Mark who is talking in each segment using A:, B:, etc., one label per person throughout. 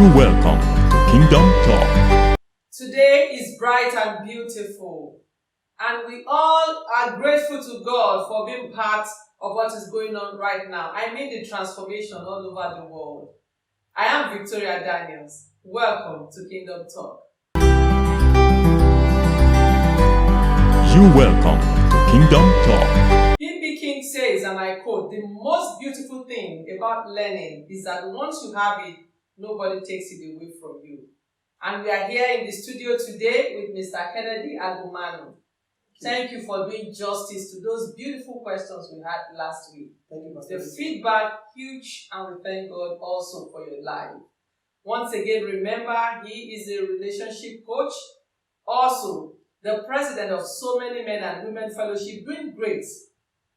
A: You're welcome to Kingdom Talk.
B: Today is bright and beautiful, and we all are grateful to God for being part of what is going on right now. I mean the transformation all over the world. I am Victoria Daniels. Welcome to Kingdom Talk.
A: You're welcome to Kingdom Talk.
B: B.B. King says, and I quote, "The most beautiful thing about learning is that once you have it, nobody takes it away from you." And we are here in the studio today with Mr. Kennedy Agumanu. Thank you for doing justice to those beautiful questions we had last week.
C: Thank you,
B: The feedback, huge, and we thank God also for your life. Once again, remember, he is a relationship coach, also the president of So Many Men and Women Fellowship, doing great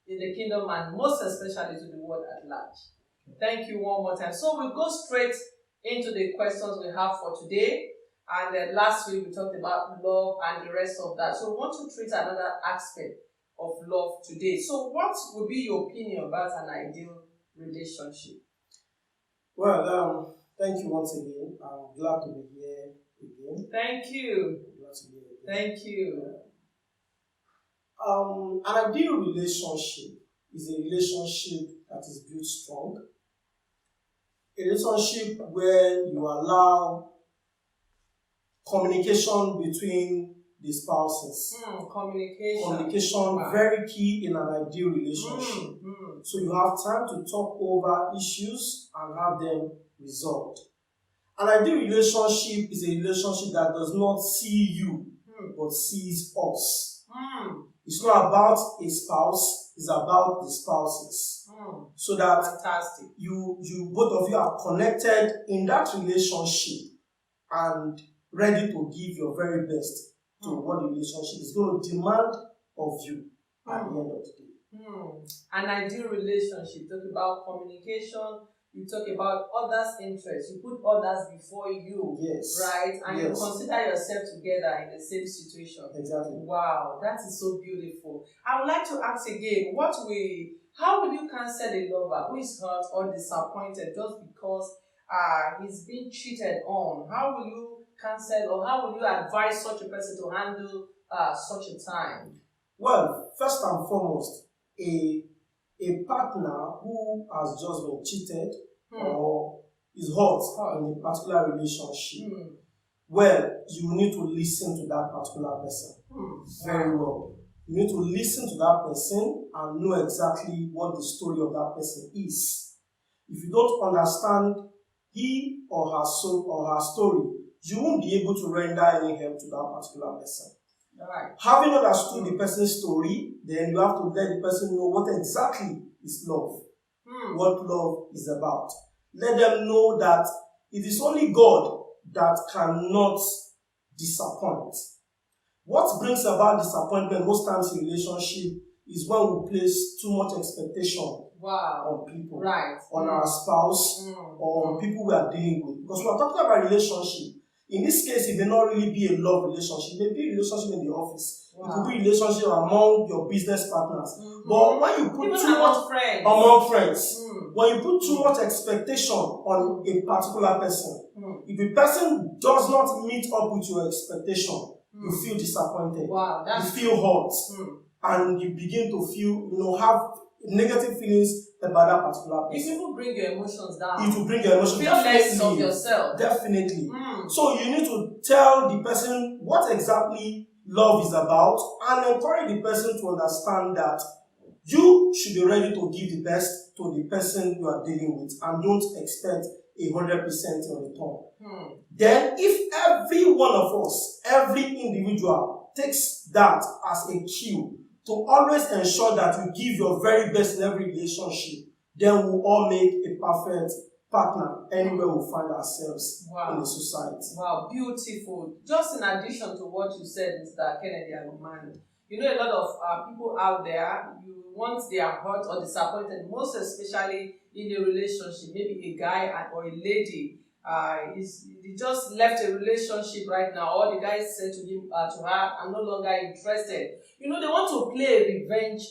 B: in the kingdom and most especially to the world at large. Thank you one more time. So we'll go straight into the questions we have for today. And then last week we talked about love and the rest of that. So we want to treat another aspect of love today. So what would be your opinion about an ideal relationship?
C: Well, thank you once again. I'm glad to be here again.
B: Thank you.
C: I'm glad to be here again.
B: Thank you.
C: An ideal relationship is a relationship that is built strong. A relationship where you allow communication between the spouses.
B: Communication.
C: Communication,
B: Wow.
C: very key in an ideal relationship. So you have time to talk over issues and have them resolved. An ideal relationship is a relationship that does not see you, but sees us. It's not about a spouse, it's about the spouses. So that
B: Fantastic.
C: you both of you are connected in that relationship and ready to give your very best to what the relationship is going to demand of you at the end of the day.
B: An ideal relationship, talk about communication, you talk about others' interests, you put others before you,
C: Yes.
B: right? And you
C: Yes.
B: consider yourself together in the same situation.
C: Exactly.
B: Wow, that is so beautiful. I would like to ask again, how will you counsel a lover who is hurt or disappointed just because he's being cheated on? How will you counsel or how will you advise such a person to handle such a time?
C: Well, first and foremost, a partner who has just been cheated or is hurt in a particular relationship, well, you need to listen to that particular person very well. You need to listen to that person and know exactly what the story of that person is. If you don't understand he or her soul or her story, you won't be able to render any help to that particular person.
B: Right.
C: Having understood the person's story, then you have to let the person know what exactly is love, what love is about. Let them know that it is only God that cannot disappoint. What brings about disappointment most times in relationship is when we place too much expectation on people,
B: right,
C: on our spouse, or on people we are dealing with. Because we are talking about relationship. In this case, it may not really be a love relationship. It may be a relationship in the office. It could be a relationship among your business partners. But when you put too much among friends, when you put too much expectation on a particular person, if the person does not meet up with your expectation, you feel disappointed. You feel hurt, and you begin to feel, have negative feelings about that particular person.
B: It will bring your emotions down.
C: It will bring your emotions
B: down. Feel less of yourself.
C: Definitely. So you need to tell the person what exactly love is about and encourage the person to understand that you should be ready to give the best to the person you are dealing with and don't expect 100% in return. Then if every one of us, every individual takes that as a cue to always ensure that you give your very best in every relationship, then we'll all make a perfect partner anywhere we find ourselves in the society.
B: Wow, beautiful. Just in addition to what you said, Mr. Kennedy Agumanu, a lot of people out there, once they are hurt or disappointed, most especially in a relationship, maybe a guy or a lady, he just left a relationship right now, or the guy said to him, to her, "I'm no longer interested." They want to play a revenge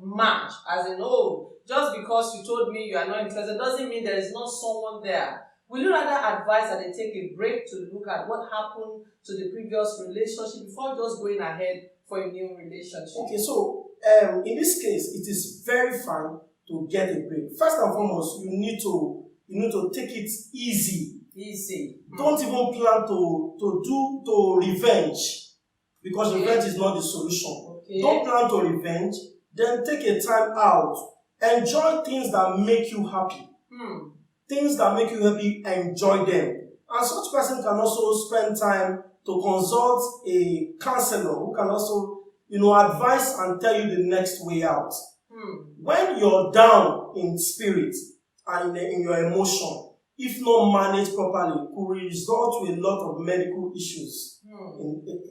B: match, as in, just because you told me you are not interested doesn't mean there is not someone there Will you rather advise that they take a break to look at what happened to the previous relationship before just going ahead for a new relationship?
C: Okay, so in this case, it is very fine to get a break. First and foremost, you need to take it easy.
B: Easy.
C: Don't even plan to revenge, because revenge is not the solution.
B: Okay.
C: Don't plan to revenge. Then take a time out. Enjoy things that make you happy. Things that make you happy, enjoy them. And such person can also spend time to consult a counselor who can also, advise and tell you the next way out. When you're down in spirit and in your emotion, if not managed properly, could result to a lot of medical issues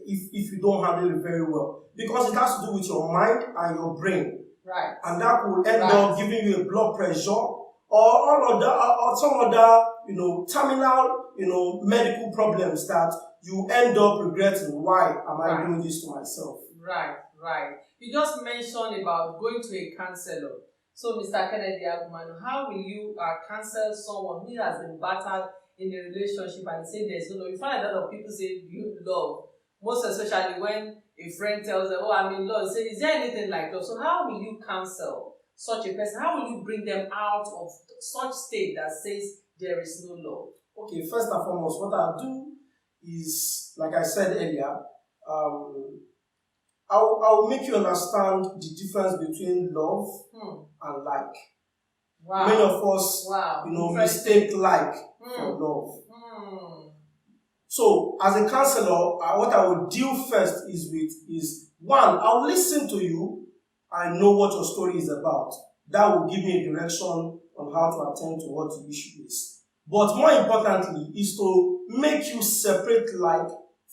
C: if you don't handle it very well. Because it has to do with your mind and your brain.
B: Right.
C: And that will end up giving you a blood pressure or some other, terminal, medical problems that you end up regretting. Why am I doing this to myself?
B: Right. You just mentioned about going to a counselor. So, Mr. Kennedy Agumanu, how will you counsel someone who has been battered in a relationship and say there's no love? You find a lot of people say you love, most especially when a friend tells them, "Oh, I'm in love." Say, "Is there anything like love?" So, how will you counsel such a person? How will you bring them out of such state that says there is no love?
C: Okay, first and foremost, what I'll do is, like I said earlier, I'll make you understand the difference between love and like.
B: Wow.
C: Many of us, mistake like for love. So, as a counselor, what I will deal first is one, I'll listen to you and know what your story is about. That will give me a direction on how to attend to what the issue is. But more importantly, is to make you separate like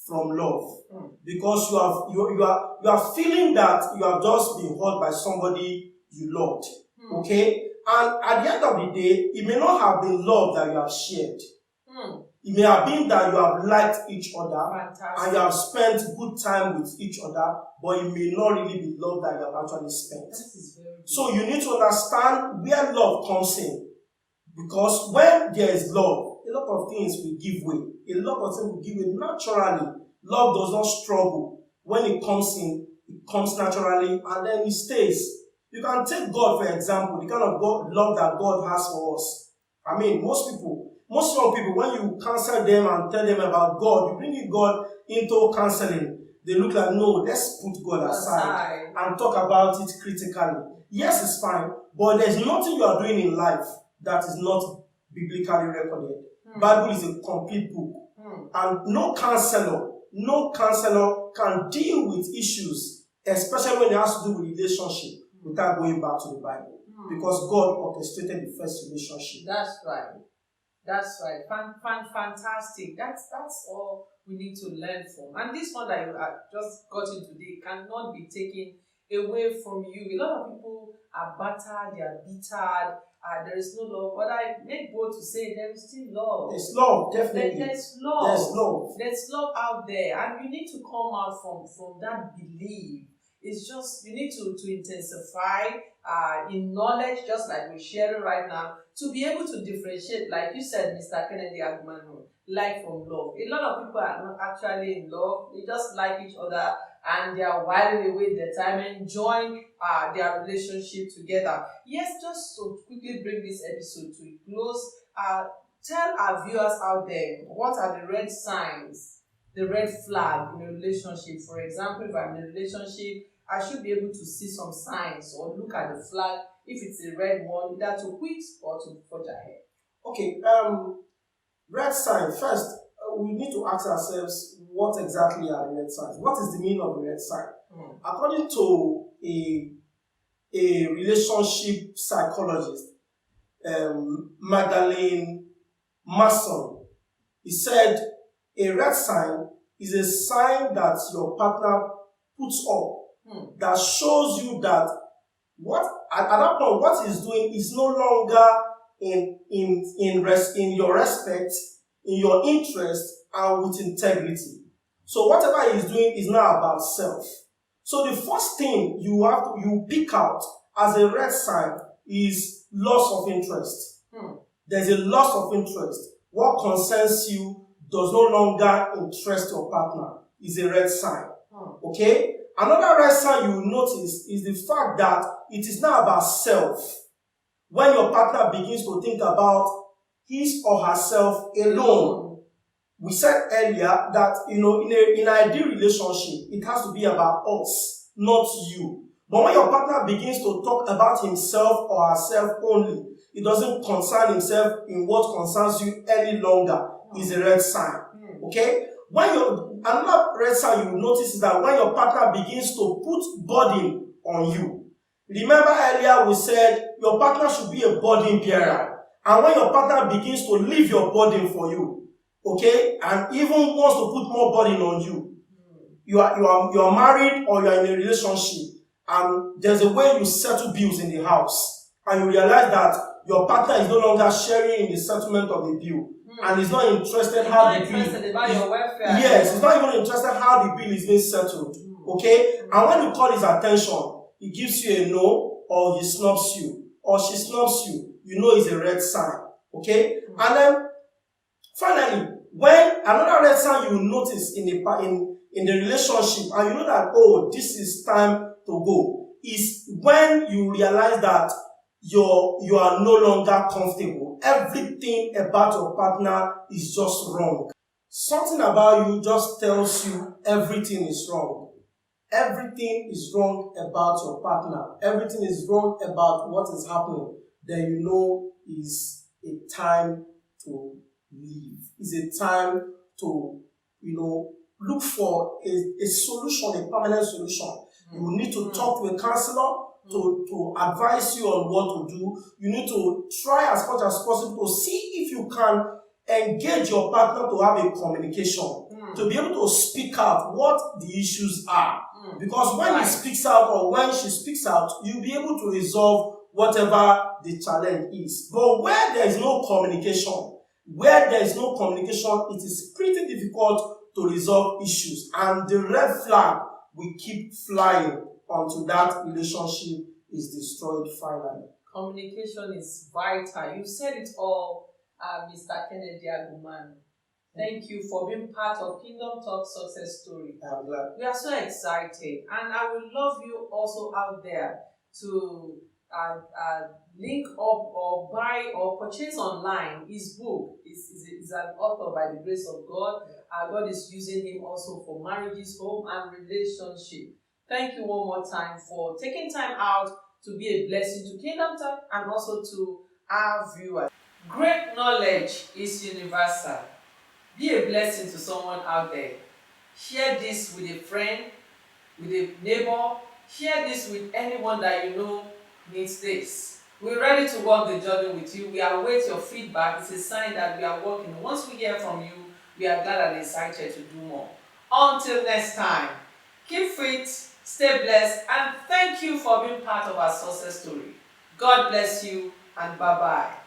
C: from love, because you are feeling that you have just been hurt by somebody you loved. Okay, and at the end of the day, it may not have been love that you have shared. It may have been that you have liked each other and you have spent good time with each other, but it may not really be love that you have actually spent. So you need to understand where love comes in, because when there is love, a lot of things will give way. A lot of things will give way naturally. Love does not struggle. When it comes in, it comes naturally and then it stays. You can take God, for example, the kind of love that God has for us. I mean, most young people, when you counsel them and tell them about God, you bring God into counseling, they look like, no, let's put God aside and talk about it critically. Yes, it's fine, but there's nothing you are doing in life that is not biblically recorded. Bible is a complete book. And no counselor can deal with issues, especially when it has to do with relationship, without going back to the Bible. Because God orchestrated the first relationship.
B: That's right. Fantastic. That's all we need to learn from. And this one that you have just gotten today cannot be taken away from you. A lot of people are battered, they are bittered, there is no love. But I make bold to say there is still love.
C: There's love, definitely.
B: There's love.
C: There's love.
B: There's love out there. And you need to come out from that belief. It's just, you need to intensify in knowledge, just like we're sharing right now, to be able to differentiate, like you said, Mr. Kennedy Agumanu, like from love. A lot of people are not actually in love. They just like each other and they are whiling away their time, enjoying their relationship together. Yes, just to quickly bring this episode to a close, tell our viewers out there, what are the red signs, the red flag in a relationship? For example, if I'm in a relationship, I should be able to see some signs or look at the flag, if it's a red one, either to quit or to forge ahead. Okay,
C: red sign. First, we need to ask ourselves, what exactly are the red signs? What is the meaning of the red sign? According to a relationship psychologist, Magdalene Mason, he said, a red sign is a sign that your partner puts up that shows you that at that point what he's doing is no longer in your respect, in your interest, and with integrity. So whatever he's doing is not about self. So the first thing you pick out as a red sign is loss of interest. There's a loss of interest. what concerns you does no longer interest your partner is a red sign. Okay? Another red sign you will notice is the fact that it is not about self. When your partner begins to think about his or herself alone. We said earlier that, in an ideal relationship, it has to be about us, not you. But when your partner begins to talk about himself or herself only, it doesn't concern himself in what concerns you any longer, is a red sign. Okay? Another red sign you will notice is that when your partner begins to put burden on you. Remember earlier we said your partner should be a burden bearer. And when your partner begins to leave your burden for you, okay, and even wants to put more burden on you, you are married or you are in a relationship, and there's a way you settle bills in the house, and you realize that your partner is no longer sharing in the settlement of the bill, and is not interested how the bill.
B: About your welfare.
C: Yes, he's not even interested how the bill is being settled. Okay, and when you call his attention, he gives you a no, or he snubs you, or she snubs you. You know it's a red sign. Okay? And then, finally, when another red sign you will notice in the relationship, and you know that, oh, this is time to go, is when you realize that you are no longer comfortable. Everything about your partner is just wrong. Something about you just tells you everything is wrong. Everything is wrong about your partner. Everything is wrong about what is happening. Then you know is a time to leave. It's a time to, look for a solution, a permanent solution. You will need to talk to a counselor to advise you on what to do. You need to try as much as possible to see if you can engage your partner to have a communication, to be able to speak out what the issues are. Because when he speaks out or when she speaks out, you'll be able to resolve whatever the challenge is. But where there is no communication, it is pretty difficult to resolve issues. And the red flag will keep flying until that relationship is destroyed finally.
B: Communication is vital. You said it all, Mr. Kennedy Agumanu. Thank you for being part of Kingdom Talk Success Story.
C: I'm glad.
B: We are so excited, and I would love you also out there to link up or buy or purchase online his book. He's an author by the grace of God. God is using him also for marriages, home, and relationship. Thank you one more time for taking time out to be a blessing to Kingdom Talk and also to our viewers. Great knowledge is universal. Be a blessing to someone out there. Share this with a friend, with a neighbor. Share this with anyone that you know needs this. We're ready to walk the journey with you. We await your feedback. It's a sign that we are working. Once we hear from you, we are glad and excited to do more. Until next time, keep fit, stay blessed, and thank you for being part of our success story. God bless you, and bye-bye.